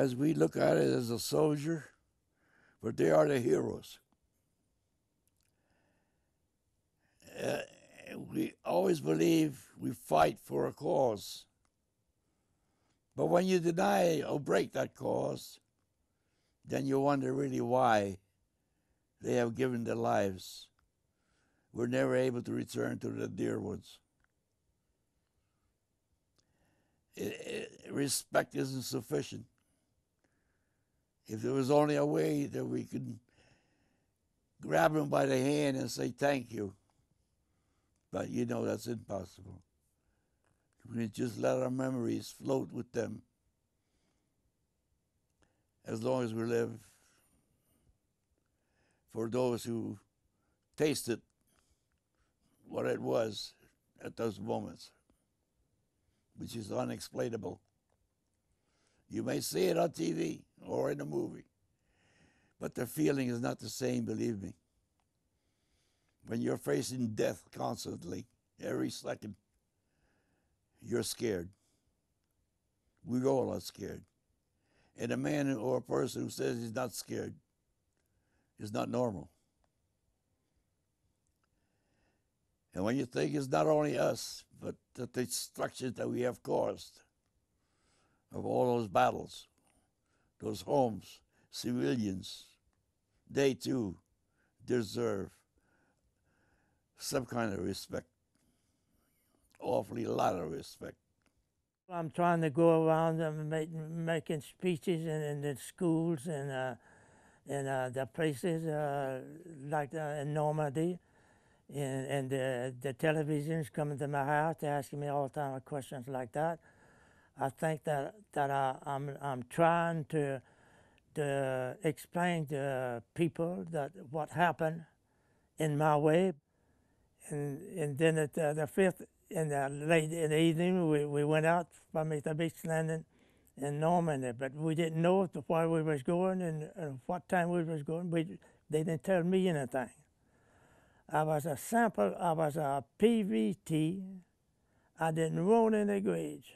Sometimes we look at it as a soldier, but they are the heroes. We always believe we fight for a cause. But when you deny or break that cause, then you wonder really why they have given their lives. We're never able to return to the dear ones. Respect isn't sufficient. If there was only a way that we could grab them by the hand and say thank you, but you know that's impossible. We just let our memories float with them as long as we live. For those who tasted what it was at those moments, which is unexplainable. You may see it on TV or in a movie, but the feeling is not the same, believe me. When you're facing death constantly, every second, you're scared. We all are scared. And a man or a person who says he's not scared is not normal. And when you think it's not only us, but the destruction that we have caused of all those battles, those homes, civilians, they too deserve some kind of respect, awfully a lot of respect. I'm trying to go around and making speeches in the schools and the places like in Normandy, and the television's coming to my house. They're asking me all the time questions like that. I think that I'm trying to explain to people that what happened in my way, and then at the fifth late in the evening we went out from the beach landing in Normandy, but we didn't know where we was going and what time we was going. They didn't tell me anything. I was a sample. I was a PVT. I didn't roll in the grades.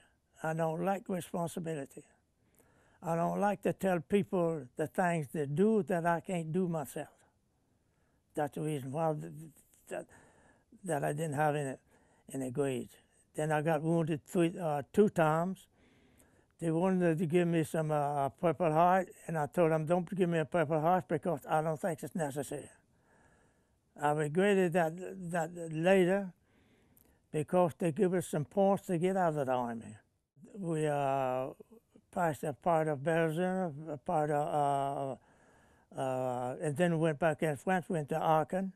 I don't like responsibility. I don't like to tell people the things they do that I can't do myself. That's the reason why that I didn't have any grades. Then I got wounded 2 times. They wanted to give me some Purple Heart, and I told them, don't give me a Purple Heart because I don't think it's necessary. I regretted that later because they give us some points to get out of the Army. We passed a part of Belgium, a part of, and then went back in France, went to Aachen.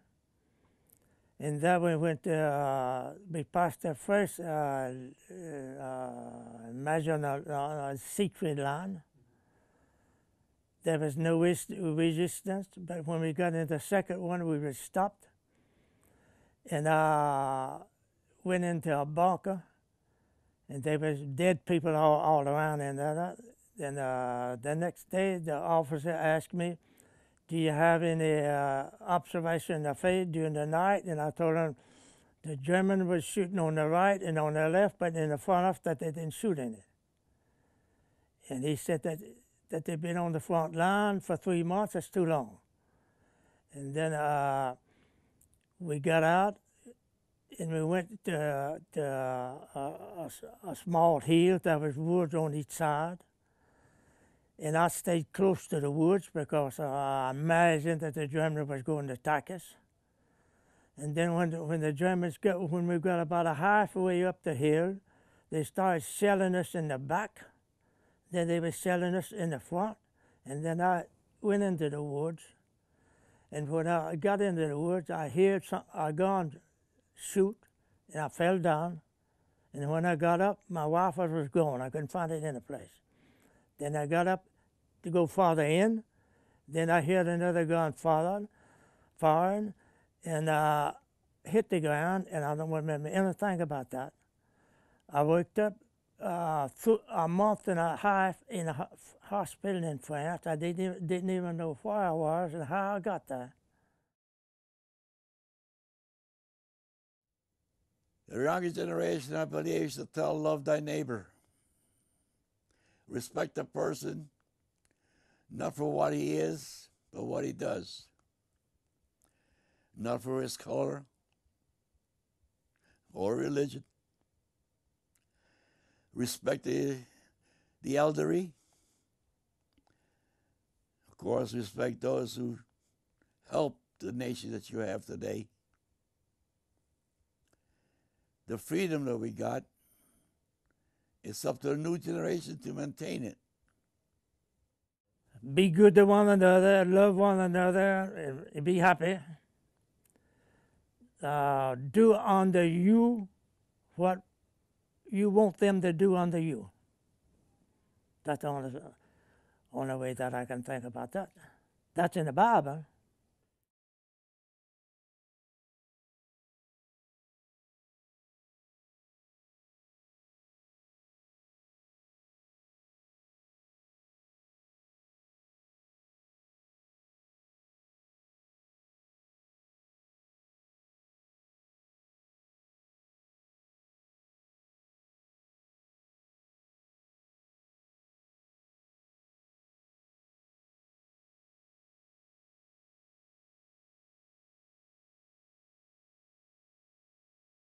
And then we went to, we passed the first major secret line. There was no resistance, but when we got into the second one, we were stopped. And went into a bunker, and there was dead people all around in there. And the next day, the officer asked me, do you have any observation of fate during the night? And I told him the German was shooting on the right and on the left, but in the front of that they didn't shoot any. And he said that they've been on the front line for 3 months. That's too long. And then we got out, and we went to a small hill. There was woods on each side. And I stayed close to the woods because I imagined that the Germans was going to attack us. And then when the Germans when we got about halfway up the hill, they started shelling us in the back. Then they were shelling us in the front. And then I went into the woods. And when I got into the woods, I heard a gun shoot, and I fell down. And when I got up, my rifle was gone. I couldn't find it in a place. Then I got up to go farther in. Then I heard another gun firing, and hit the ground, and I don't remember anything about that. I worked up a month and a half in a hospital in France. I didn't even know where I was and how I got there. The younger generation, I believe, should tell love thy neighbor. Respect the person Not for what he is, but what he does. Not for his color or religion. Respect the elderly. Of course, respect those who help the nation that you have today. The freedom that we got, it's up to the new generation to maintain it. Be good to one another, love one another, and be happy. Do unto you what you want them to do unto you. That's the only way that I can think about that. That's in the Bible.